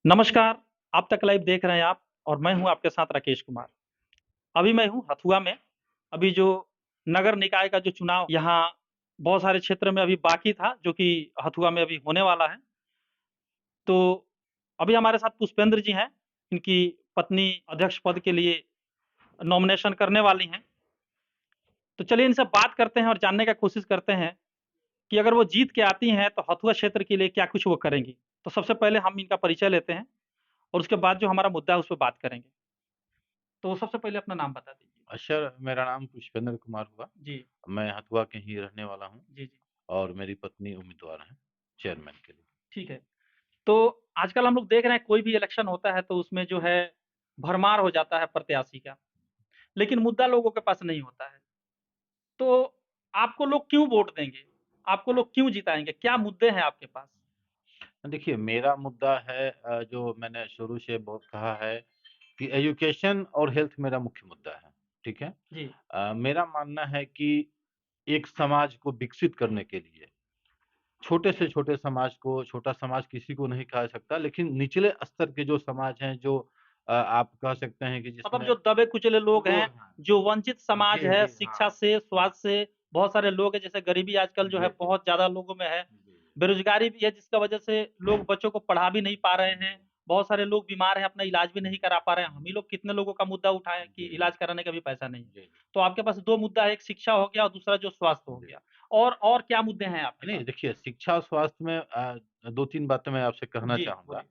नमस्कार, आप तक लाइव देख रहे हैं आप और मैं हूँ आपके साथ राकेश कुमार। अभी मैं हूँ हथुआ में, अभी जो नगर निकाय का जो चुनाव यहाँ बहुत सारे क्षेत्र में अभी बाकी था, जो कि हथुआ में अभी होने वाला है। तो अभी हमारे साथ पुष्पेंद्र जी हैं, इनकी पत्नी अध्यक्ष पद के लिए नॉमिनेशन करने वाली हैं। तो चलिए इनसे बात करते हैं और जानने का कोशिश करते हैं कि अगर वो जीत के आती हैं, तो हथुआ क्षेत्र के लिए क्या कुछ वो करेंगी। तो सबसे पहले हम इनका परिचय लेते हैं और उसके बाद जो हमारा मुद्दा है, उस पे बात करेंगे। तो सबसे पहले अपना नाम बता दीजिए। सर, मेरा नाम पुष्पेंद्र कुमार हुआ। जी, मैं हथुआ के ही रहने वाला हूँ जी, जी। और मेरी पत्नी उम्मीदवार हैं चेयरमैन के लिए। ठीक है। तो आजकल हम लोग देख रहे हैं कोई भी इलेक्शन होता है तो उसमें जो है भरमार हो जाता है प्रत्याशी का, लेकिन मुद्दा लोगों के पास नहीं होता है। तो आपको लोग क्यों वोट देंगे? आपको लोग क्यों जिताएँगे? क्या मुद्दे हैं आपके पास? देखिए, मेरा मुद्दा है जो मैंने शुरू से बहुत कहा है कि एजुकेशन और हेल्थ मेरा मुख्य मुद्दा है, ठीक है? जी, मेरा मानना है कि एक समाज को विकसित करने के लिए, छोटे से छोटे समाज को छोटा समाज किसी को नहीं कहा सकता, लेकिन निचले स्तर के जो समाज हैं, जो आप कह सकते हैं कि मतलब जिसमें जो दबे-कुचले लोग हैं, लोग हैं। जो वंचित समाज जी, है, जी, हाँ। शिक्षा से, हाँ। स्वास्थ्य से, बहुत सारे लोग हैं, जैसे गरीबी आजकल जो है जी, जी। बहुत ज़्यादा लोगों में है। जी। बेरोज़गारी भी है जिसका वजह से लोग बच्चों को पढ़ा भी नहीं पा रहे हैं। बहुत सारे लोग बीमार हैं, अपना इलाज भी नहीं करा पा रहे हैं। हम ही लोग कितने लोगों का मुद्दा उठाएँ कि जी, जी। इलाज कराने का भी पैसा नहीं है। जी, जी। तो आपके पास 2 मुद्दा है, एक शिक्षा हो गया और दूसरा जो स्वास्थ्य हो जी। गया। और क्या मुद्दे हैं आपके पास? नहीं, देखिए, शिक्षा और स्वास्थ्य में 2-3 बातें मैं आपसे कहना जी, चाहूँगा। बोलिए।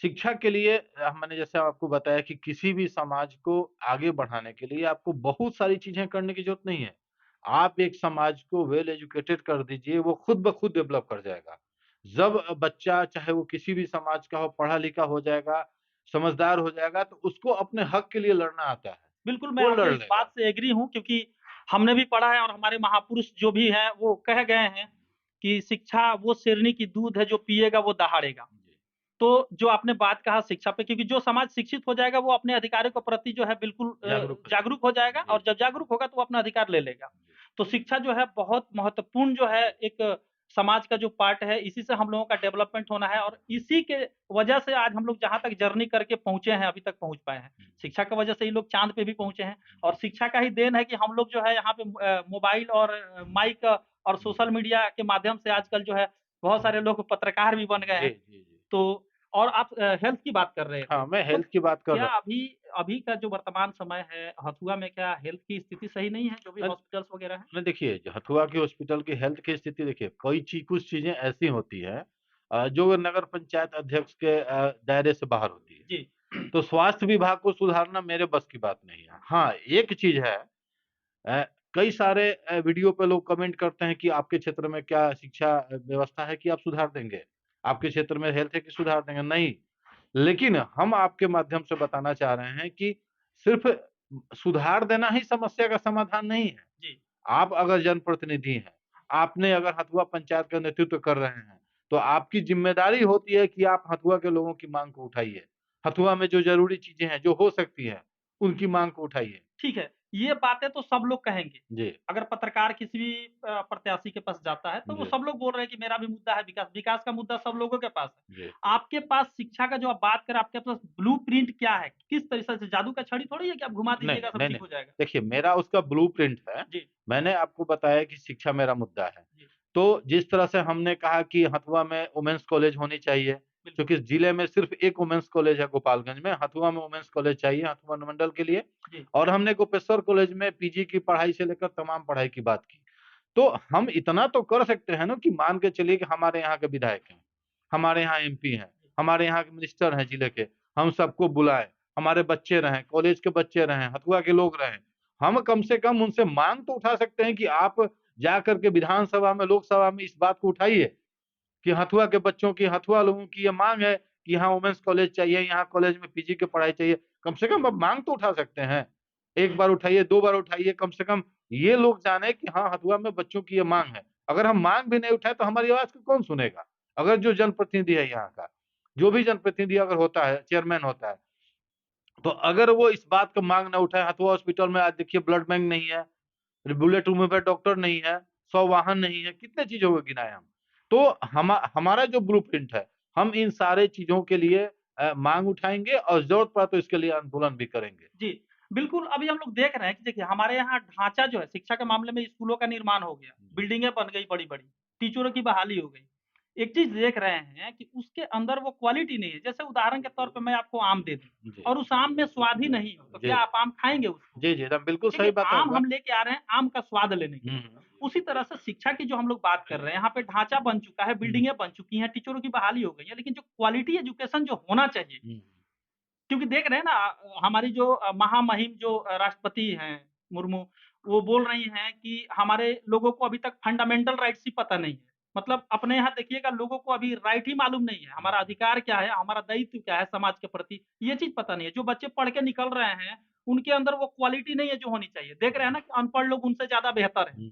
शिक्षा के लिए मैंने जैसे आपको बताया कि किसी भी समाज को आगे बढ़ाने के लिए आपको बहुत सारी चीज़ें करने की ज़रूरत नहीं है। आप एक समाज को वेल एजुकेटेड कर दीजिए, वो खुद ब खुद डेवलप कर जाएगा। जब बच्चा चाहे वो किसी भी समाज का हो, पढ़ा-लिखा हो जाएगा, समझदार हो जाएगा, तो उसको अपने हक के लिए लड़ना आता है। बिल्कुल, मैं वो आपके लड़ इस बात लेगा। से एग्री हूँ क्योंकि हमने भी पढ़ा है और हमारे महापुरुष जो भी हैं, वो कह गए हैं कि शिक्षा वो शेरनी की दूध है, जो पिएगा वो दहाड़ेगा। जी, तो जो आपने बात कहा शिक्षा पे, क्योंकि जो समाज शिक्षित हो जाएगा वो अपने अधिकारों के प्रति जो है बिल्कुल जागरूक हो जागरूक जाएगा। हो जाएगा जी, और जब जी। जागरूक होगा तो वो अपना अधिकार ले लेगा। जी, तो शिक्षा जो है बहुत महत्वपूर्ण जो है एक समाज का जो पार्ट है, इसी से हम लोगों का डेवलपमेंट होना है और इसी के वजह से आज हम लोग जहाँ तक जर्नी करके पहुँचे हैं, अभी तक पहुँच पाए हैं। हुँ, शिक्षा की वजह से ही लोग चाँद पे भी पहुँचे हैं और जी, शिक्षा का ही देन है कि हम लोग जो है यहाँ पे मोबाइल और माइक और सोशल जी। मीडिया के माध्यम से आजकल जो है बहुत सारे लोग पत्रकार भी बन गए जी, हैं। जी, जी। तो और आप हेल्थ की बात कर रहे थे, हाँ, मैं तो हेल्थ की बात कर क्या रहा अभी अभी का जो वर्तमान समय है, हथुआ में क्या हेल्थ की स्थिति सही नहीं है, जो भी हूँ। हॉस्पिटल्स वगैरह हैं? नहीं, देखिए, जो हथुआ के हॉस्पिटल की हेल्थ की स्थिति देखिए, कोई कुछ चीज़ें ऐसी होती हैं जो नगर पंचायत अध्यक्ष के दायरे से बाहर होती है। जी। तो स्वास्थ्य विभाग को सुधारना मेरे बस की बात नहीं है। हाँ, एक चीज़ है अ, कई सारे वीडियो पे लोग कमेंट करते हैं कि आपके क्षेत्र में क्या शिक्षा व्यवस्था है कि आप सुधार देंगे? आपके क्षेत्र में हेल्थ है कि सुधार देंगे? नहीं। लेकिन हम आपके माध्यम से बताना चाह रहे हैं कि सिर्फ़ सुधार देना ही समस्या का समाधान नहीं है। जी, आप अगर जनप्रतिनिधि हैं, आपने अगर हथुआ पंचायत का नेतृत्व कर रहे हैं, तो आपकी ज़िम्मेदारी होती है कि आप हथुआ के लोगों की माँग को उठाइए। हथुआ में जो ज़रूरी चीज़ें हैं, जो हो सकती हैं, उनकी माँग को उठाइए। ठीक है। ये बातें तो सब लोग कहेंगे। जी, अगर पत्रकार किसी भी प्रत्याशी के पास जाता है, तो वो जी, सब लोग बोल रहे हैं कि मेरा भी मुद्दा है विकास, विकास का मुद्दा सब लोगों के पास है। जी। आपके पास शिक्षा का जो आप बात करें, आपके पास ब्लूप्रिंट क्या है? किस तरीके से जादू का छड़ी थोड़ी है कि आप घुमा नहीं, दीजिएगा सब नहीं, ठीक नहीं। हो जाएगा? देखिए, मेरा उसका ब्लूप्रिंट है। जी, मैंने आपको बताया कि शिक्षा मेरा मुद्दा है। जी, तो जिस तरह से हमने कहा कि हथुआ में वुमेन्स कॉलेज होनी चाहिए, बिल्कुल। क्योंकि जिले में सिर्फ़ एक वुमेन्स कॉलेज है गोपालगंज में, हथुआ में वुमेन्स कॉलेज चाहिए, हथुआ अनुमंडल के लिए। जी, और हमने गोपेश्वर कॉलेज में पीजी की पढ़ाई से लेकर तमाम पढ़ाई की बात की। तो हम इतना तो कर सकते हैं ना कि मान के चलिए कि हमारे यहाँ के विधायक हैं, हमारे यहाँ एमपी हैं, जी, हमारे यहाँ के मिनिस्टर हैं जिले के, हम सबको बुलाएँ, हमारे बच्चे रहें, कॉलेज के बच्चे रहें, हथुआ के लोग रहें। हम कम से कम उनसे माँग तो उठा सकते हैं कि आप जाकर के विधानसभा में, लोकसभा में इस बात को उठाइए कि हथुआ के बच्चों की, हथुआ लोगों की ये माँग है कि यहाँ वुमेन्स कॉलेज चाहिए, यहाँ कॉलेज में पीजी की पढ़ाई चाहिए। कम से कम आप माँग तो उठा सकते हैं। 1 बार उठाइए, 2 बार उठाइए, कम से कम ये लोग जाने कि हाँ, हथुआ में बच्चों की ये माँग है। अगर हम माँग भी नहीं उठाए तो हमारी आवाज़ को कौन सुनेगा? अगर जो जनप्रतिनिधि है यहाँ का, जो भी जनप्रतिनिधि अगर होता है, चेयरमैन होता है, तो अगर वो इस बात का माँग ना उठाए, हथुआ हॉस्पिटल में आज देखिए ब्लड बैंक नहीं है, बुलेट रूम पे डॉक्टर नहीं है, 100 वाहन नहीं है, कितने चीज़ों को गिनाए हम। तो हमारा जो ब्लूप्रिंट है, हम इन सारे चीज़ों के लिए मांग उठाएंगे और जरूरत पड़ा तो इसके लिए आंदोलन भी करेंगे। जी, बिल्कुल, अभी हम लोग देख रहे हैं कि देखिए हमारे यहाँ ढाँचा जो है शिक्षा के मामले में स्कूलों का निर्माण हो गया, बिल्डिंगें बन गई बड़ी-बड़ी, टीचरों की बहाली हो गई। एक चीज़ देख रहे हैं कि उसके अंदर वो क्वालिटी नहीं है, जैसे उदाहरण के तौर पे मैं आपको आम दे दूँ जी, और उस आम में स्वाद ही नहीं हो, तो जी, क्या आप आम खाएँगे उसको? जी, जी, एकदम बिल्कुल सही देखिए, बात है आम आपका। हम लेके आ रहे हैं आम का स्वाद लेने के हुँ, लिए। हुँ। उसी तरह से शिक्षा की जो हम लोग बात कर रहे हैं, यहाँ पे ढाँचा बन चुका है, बिल्डिंगें बन चुकी हैं, टीचरों की बहाली हो गई है, लेकिन जो क्वालिटी एजुकेशन जो होना चाहिए, हुँ, क्योंकि देख रहे हैं ना हमारी जो महामहिम जो राष्ट्रपति हैं मुर्मू, वो बोल रही हैं कि हमारे लोगों को अभी तक फंडामेंटल राइट्स ही पता नहीं है। मतलब अपने यहाँ देखिएगा लोगों को अभी राइट ही मालूम नहीं है, हमारा अधिकार क्या है, हमारा दायित्व क्या है समाज के प्रति, ये चीज़ पता नहीं है। जो बच्चे पढ़ के निकल रहे हैं, उनके अंदर वो क्वालिटी नहीं है जो होनी चाहिए। देख रहे हैं ना कि अनपढ़ लोग उनसे ज़्यादा बेहतर हैं। हुँ,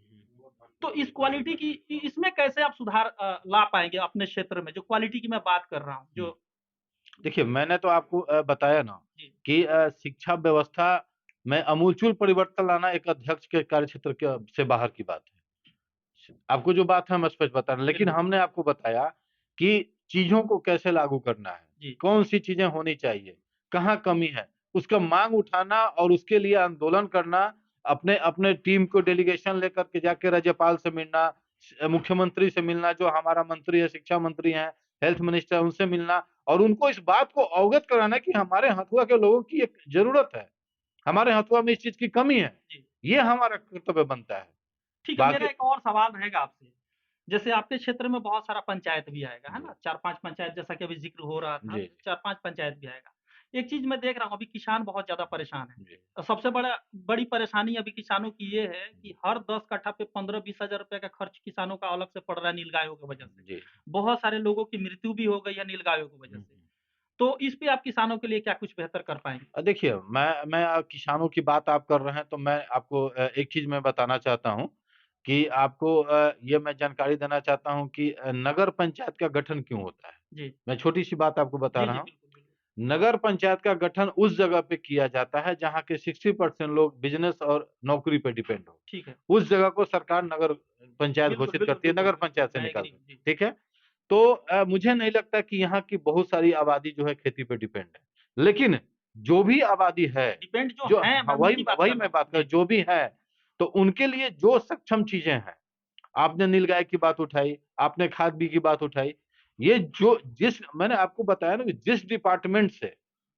तो इस क्वालिटी की इसमें कैसे आप सुधार ला पाएँगे अपने क्षेत्र में, जो क्वालिटी की मैं बात कर रहा हूँ, हुँ। जो देखिए, मैंने तो आपको बताया ना जी, कि शिक्षा व्यवस्था में आमूलचूल परिवर्तन लाना एक अध्यक्ष के कार्यक्षेत्र के से बाहर की बात है। आपको जो बात है हम स्पष्ट बता रहे हैं, लेकिन बिल्कुल। हमने आपको बताया कि चीज़ों को कैसे लागू करना है, जी, कौन-सी चीज़ें होनी चाहिए, कहाँ कमी है, उसका माँग उठाना और उसके लिए आंदोलन करना, अपने अपने टीम को डेलीगेशन लेकर के जाके राज्यपाल से मिलना, मुख्यमंत्री से मिलना, जो हमारा मंत्री है, शिक्षा मंत्री हैं, हेल्थ मिनिस्टर उनसे मिलना और उनको इस बात को अवगत कराना कि हमारे हथुआ के लोगों की एक ज़रूरत है, हमारे हथुआ में इस चीज़ की कमी है। जी। ये हमारा कर्तव्य बनता है। ठीक है, मेरा बाकी एक और सवाल रहेगा आपसे। जैसे आपके क्षेत्र में बहुत सारा पंचायत भी आएगा, है जी, ना? 4-5 पंचायत जैसा कि अभी ज़िक्र हो रहा था, जी, 4-5 पंचायत भी आएगा। एक चीज़ मैं देख रहा हूँ अभी किसान बहुत ज़्यादा परेशान हैं। जी, सबसे बड़ी परेशानी अभी किसानों की ये है कि हर 10 कट्ठा पे 15-20 हज़ार रुपए का खर्च किसानों का अलग से पड़ रहा है नीलगायों की वजह से। जी। बहुत सारे लोगों की मृत्यु भी हो गई है नीलगायों की वजह हुँ, से। हुँ। तो इस पे आप किसानों के लिए क्या कुछ बेहतर कर पाएँगे? देखिए मैं किसानों की बात आप कर रहे हैं तो मैं आपको एक चीज़ मैं बताना चाहता हूँ कि आपको ये मैं जानकारी देना चाहता हूँ कि नगर पंचायत का गठन क्यों होता है? जी। मैं छोटी-सी बात आपको बता जी, रहा जी, हूँ। बिल्कुल, बिल्कुल। नगर पंचायत का गठन उस जगह पे किया जाता है जहाँ के 60% लोग बिज़नेस और नौकरी पे डिपेंड हो। ठीक है। उस जगह को सरकार नगर पंचायत बिल्कुल, घोषित बिल्कुल, करती है, बिल्कुल, नगर बिल्कुल। पंचायत से मैं निकाल एग्री कर, हूँ। जी। ठीक है? तो मुझे नहीं लगता कि यहाँ की बहुत सारी आबादी जो है खेती पे डिपेंड है। लेकिन जो भी आबादी है, डिपेंड जो जो हैं हाँ, मैं वही उनकी बात वही कर रहा मैं हूँ। बात कर जी, जो भी है, तो उनके लिए जो सक्षम चीज़ें हैं, आपने नीलगाय की बात उठाई, आपने खाद बी की बात उठाई। ये जो जिस मैंने आपको बताया ना कि जिस डिपार्टमेंट से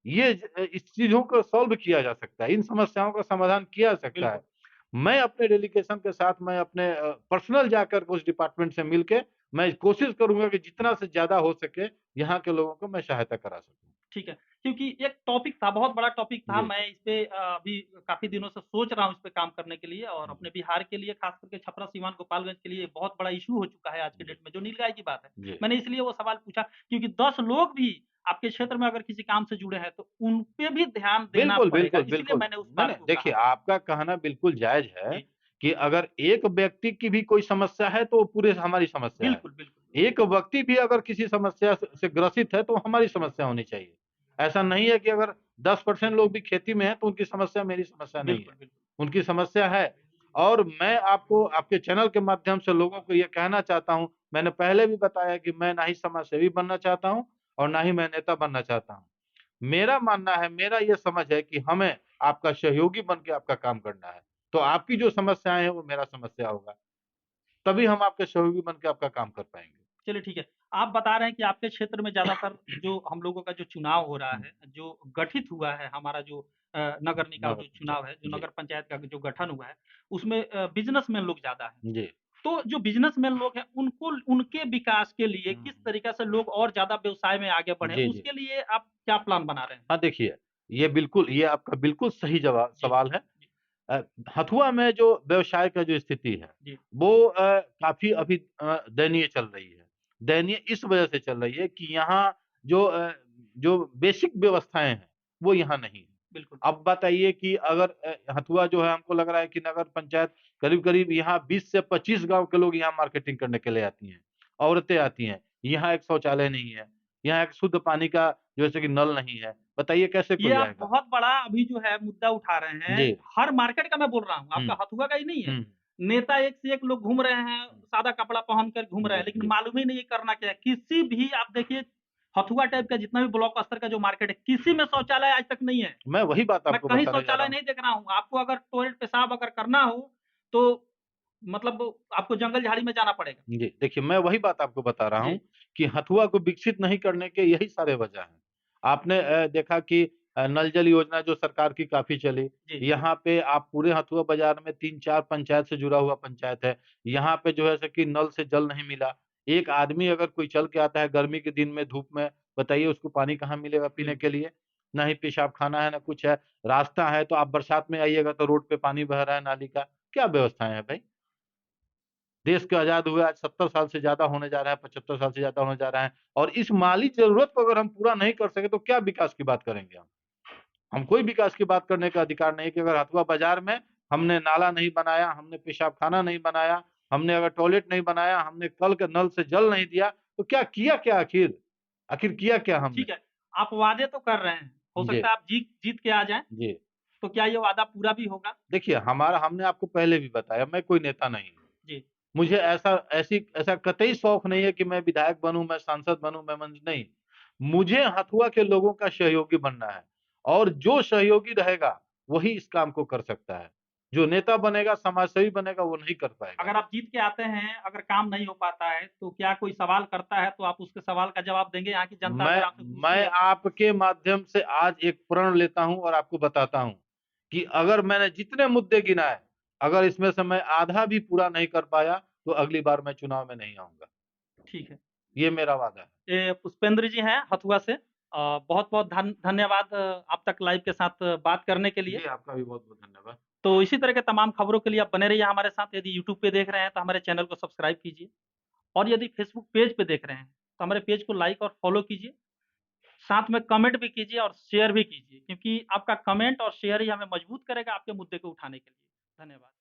इस चीज़ों को सॉल्व किया जा सकता है, इन समस्याओं का समाधान किया जा सकता है। बिल्कुल। मैं अपने डेलीगेशन के साथ मैं अपने पर्सनल जाकर के उस डिपार्टमेंट से मिलके मैं कोशिश करूँगा कि जितना से ज़्यादा हो सके, यहाँ के लोगों को मैं सहायता करा सकूँ। ठीक है, क्योंकि एक टॉपिक था, बहुत बड़ा टॉपिक था, जी, मैं इस पे अभी काफ़ी दिनों से सोच रहा हूँ इस पे काम करने के लिए और हुँ, अपने बिहार के लिए ख़ास करके छपरा, सीवान, गोपालगंज के लिए बहुत बड़ा इश्यू हो चुका है आज के जी, डेट में, जो नीलगाय की बात है। जी। मैंने इसलिए वो सवाल पूछा क्योंकि 10 लोग भी आपके क्षेत्र में अगर किसी काम से जुड़े हैं, तो उन पे भी ध्यान देना बिल्कुल, पड़ेगा, बिल्कुल, इसलिए बिल्कुल। मैंने उस नहीं, बात नहीं, को देखिए कहा। आपका कहना बिल्कुल जायज़ है जी, कि अगर एक व्यक्ति की भी कोई समस्या है, तो वो पूरे हमारी समस्या है। बिल्कुल, बिल्कुल। एक व्यक्ति भी अगर किसी समस्या से ग्रसित है, तो हमारी समस्या होनी चाहिए। ऐसा नहीं है कि अगर 10% लोग भी खेती में हैं, तो उनकी समस्या मेरी समस्या नहीं है। बिल्कुल, बिल्कुल। उनकी समस्या है और मैं आपको आपके चैनल के माध्यम से लोगों को ये कहना चाहता हूँ, मैंने पहले भी बताया कि मैं ना ही समाज सेवी बनना चाहता हूँ और ना ही मैं नेता बनना चाहता हूँ। मेरा मानना है, मेरा ये समझ है कि हमें आपका सहयोगी बन के आपका काम करना है। तो आपकी जो समस्याएँ हैं, वो मेरा समस्या होगा। तभी हम आपके सहयोगी बन के आपका काम कर पाएँगे। चलिए ठीक है। आप बता रहे हैं कि आपके क्षेत्र में ज़्यादातर जो हम लोगों का जो चुनाव हो रहा हुँ, है, जो गठित हुआ है हमारा जो नगर निकाय नगर जो पंचायत। चुनाव है, जो जी, नगर पंचायत का जो गठन हुआ है, उसमें बिज़नेसमैन लोग ज़्यादा हैं। जी। तो जो बिज़नेसमैन लोग हैं, उनको उनके विकास के लिए हुँ, किस हुँ। तरीक़े से लोग और ज़्यादा व्यवसाय में आगे बढ़ें, जी, जी। उसके लिए आप क्या प्लान बना रहे हैं? हाँ, देखिए, ये आपका बिल्कुल सही जी, सवाल है। जी, अ, हथुआ में जो व्यवसाय का जो स्थिति है, जी, वो काफ़ी अभी दयनीय चल रही है। दयनीय इस वजह से चल रही है कि यहाँ जो बेसिक व्यवस्थाएँ हैं, वो यहाँ नहीं है। बिल्कुल। अब बताइए कि अगर हथुआ जो है हमको लग रहा है कि नगर पंचायत करीब-करीब यहाँ 20 से 25 गाँव के लोग यहाँ मार्केटिंग करने के लिए आती हैं, औरतें आती हैं। यहाँ एक शौचालय नहीं है, यहाँ एक शुद्ध पानी का जैसे कि नल नहीं है। बताइए कैसे ये कोई आप आएगा? बहुत बड़ा अभी जो है मुद्दा उठा रहे हैं। जी। हर मार्केट का मैं बोल रहा हूँ, हुँ, आपका हथुआ का ही नहीं है। हुँ, नेता एक से एक लोग घूम रहे हैं, हुँ। सादा कपड़ा पहन कर घूम रहे जी, हैं, लेकिन जी। मालूम ही नहीं है करना क्या है। किसी भी आप देखिए हथुआ टाइप का जितना भी ब्लॉक स्तर का जो मार्केट है, किसी में शौचालय आज तक नहीं है। मैं वही बात मैं आपको कहीं बताने जा रहा शौचालय हूँ। नहीं देख रहा हूँ। आपको अगर टॉयलेट पेशाब अगर करना हो, तो मतलब आपको जंगल-झाड़ी में जाना पड़ेगा। जी, देखिए मैं वही बात आपको बता रहा हूँ जी, कि हथुआ को विकसित नहीं करने के यही सारे वजह हैं। आपने देखा कि नल जल योजना जो सरकार की काफ़ी चली, जी, यहाँ पे आप पूरे हथुआ बाज़ार में 3-4 पंचायत से जुड़ा हुआ पंचायत है। यहाँ पे जो है सो कि नल से जल नहीं मिला। एक आदमी अगर कोई चल के आता है गर्मी के दिन में धूप में, बताइए उसको पानी कहाँ मिलेगा पीने जी। के लिए? ना ही पेशाब-खाना है, ना कुछ है। रास्ता है तो आप बरसात में आइएगा तो रोड पे पानी बह रहा है नाली का। क्या व्यवस्थाएँ हैं भाई? देश के आज़ाद हुए आज 70 साल से ज़्यादा होने जा रहा है, 75 साल से ज़्यादा होने जा रहा है और इस माली ज़रूरत को अगर हम पूरा नहीं कर सके तो क्या विकास की बात करेंगे हम? हम कोई विकास की बात करने का अधिकार नहीं है कि अगर हथुआ बाज़ार में हमने नाला नहीं बनाया, हमने पेशाबखाना नहीं बनाया, हमने अगर टॉयलेट नहीं बनाया, हमने कल के नल से जल नहीं दिया, तो क्या किया क्या आखिर? आखिर किया क्या हमने? ठीक है, आप वादे तो कर रहे हैं, हो जी, सकता है आप जीत जीत के आ जाएँ, जी। तो क्या ये वादा पूरा भी होगा? देखिए हमारा हमने आपको पहले भी बताया मैं कोई नेता नहीं हूँ। जी, मुझे ऐसा कतई शौक नहीं है कि मैं विधायक बनूँ, मैं सांसद बनूँ, मैं मंत्री नहीं। मुझे हथुआ के लोगों का सहयोगी बनना है और जो सहयोगी रहेगा, वही इस काम को कर सकता है। जो नेता बनेगा, समाजसेवी बनेगा, वो नहीं कर पाएगा। अगर आप जीत के आते हैं, अगर काम नहीं हो पाता है, तो क्या कोई सवाल करता है, तो आप उसके सवाल का जवाब देंगे? यहाँ की जनता मैं अगर आपसे पूछती मैं है आपके माध्यम से आज एक प्रण लेता हूँ और आपको बताता हूँ कि अगर मैंने जितने मुद्दे गिनाए, अगर इसमें से मैं आधा भी पूरा नहीं कर पाया, तो अगली बार मैं चुनाव में नहीं आऊँगा। ठीक है। ये मेरा वादा है। ये पुष्पेंद्र जी हैं हथुआ से। बहुत-बहुत धन्यवाद आप तक लाइव के साथ बात करने के लिए। जी, आपका भी बहुत-बहुत धन्यवाद। तो इसी तरह के तमाम खबरों के लिए आप बने रहिए हमारे साथ। यदि यूट्यूब पे देख रहे हैं, तो हमारे चैनल को सब्सक्राइब कीजिए और यदि फेसबुक पेज पे देख रहे हैं, तो हमारे पेज को लाइक और फॉलो कीजिए। साथ में कमेंट भी कीजिए और शेयर भी कीजिए, क्योंकि आपका कमेंट और शेयर ही हमें मजबूत करेगा आपके मुद्दे को उठाने के लिए। धन्यवाद।